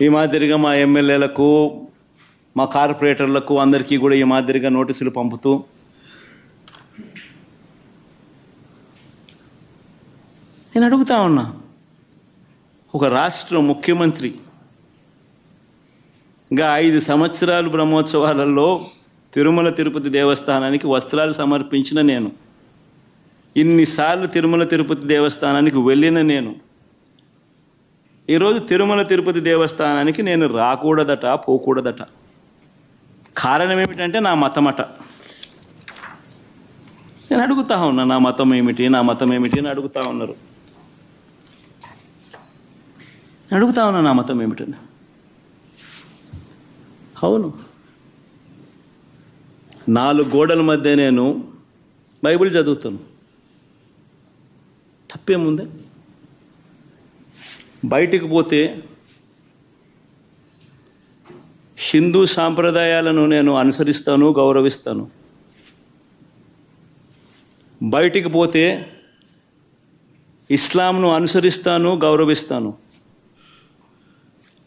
ఈ మాదిరిగా మా ఎమ్మెల్యేలకు, మా కార్పొరేటర్లకు అందరికీ కూడా ఈ మాదిరిగా నోటీసులు పంపుతూ నేను అడుగుతా ఉన్నా, ఒక రాష్ట్ర ముఖ్యమంత్రి ఇంకా 5 సంవత్సరాలు బ్రహ్మోత్సవాలలో తిరుమల తిరుపతి దేవస్థానానికి వస్త్రాలు సమర్పించిన నేను, ఇన్నిసార్లు తిరుమల తిరుపతి దేవస్థానానికి వెళ్ళిన నేను, ఈరోజు తిరుమల తిరుపతి దేవస్థానానికి నేను రాకూడదట, పోకూడదట. కారణం ఏమిటంటే నా మతమట. నేను అడుగుతా ఉన్నా, నా మతం ఏమిటి, నా మతం ఏమిటి అని అడుగుతా ఉన్నారు. అడుగుతా ఉన్నా, నా మతం ఏమిటని. అవును, 4 గోడల మధ్య నేను బైబిల్ చదువుతాను. తప్పేముంది? బయటికి పోతే హిందూ సాంప్రదాయాలను నేను అనుసరిస్తాను, గౌరవిస్తాను. బయటికి పోతే ఇస్లాంను అనుసరిస్తాను, గౌరవిస్తాను.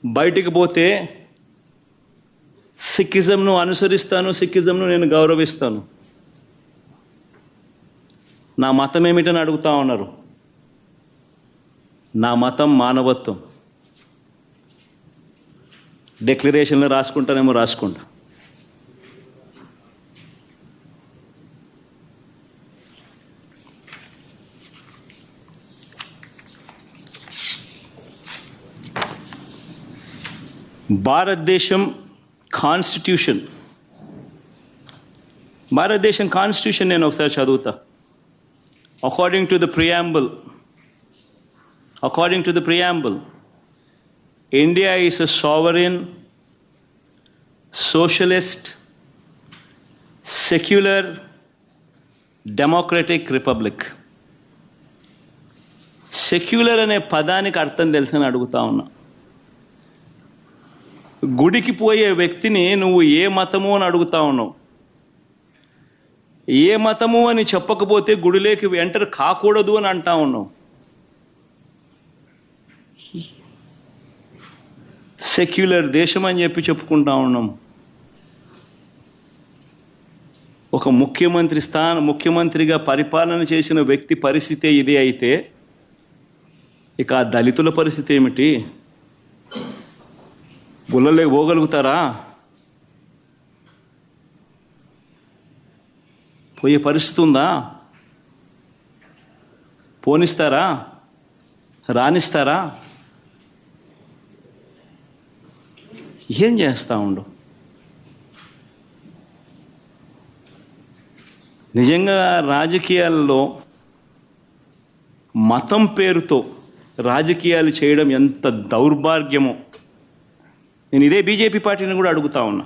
బయటికి పోతే సిక్కిజంను అనుసరిస్తాను, సిక్కిజంను నేను గౌరవిస్తాను. నా మతం ఏమిటని అడుగుతా ఉన్నారు. నా మతం మానవత్వం. డిక్లరేషన్లో రాసుకుంటానేమో రాసుకుంటా. భారతదేశం కాన్స్టిట్యూషన్ నేను ఒకసారి చదువుతా. According to the preamble, India is a sovereign, socialist, secular, democratic republic. Secular అనే పదానికి అర్థం తెలుసని అడుగుతా ఉన్నా. గుడికి పోయే వ్యక్తిని నువ్వు ఏ మతము అని అడుగుతా ఉన్నావు. ఏ మతము అని చెప్పకపోతే గుడిలోకి ఎంటర్ కాకూడదు అని అంటా ఉన్నావు. సెక్యులర్ దేశం అని చెప్పి చెప్పుకుంటా ఉన్నాం. ఒక ముఖ్యమంత్రిగా పరిపాలన చేసిన వ్యక్తి పరిస్థితే ఇదే అయితే ఇక ఆ దళితుల పరిస్థితి ఏమిటి? గుళ్ళలే పోగలుగుతారా? పోయే పరిస్థితి ఉందా? పోనిస్తారా? రానిస్తారా? ఏం చేస్తా ఉండు? నిజంగా రాజకీయాల్లో మతం పేరుతో రాజకీయాలు చేయడం ఎంత దౌర్భాగ్యమో నేను ఇదే బీజేపీ పార్టీని కూడా అడుగుతా ఉన్నా.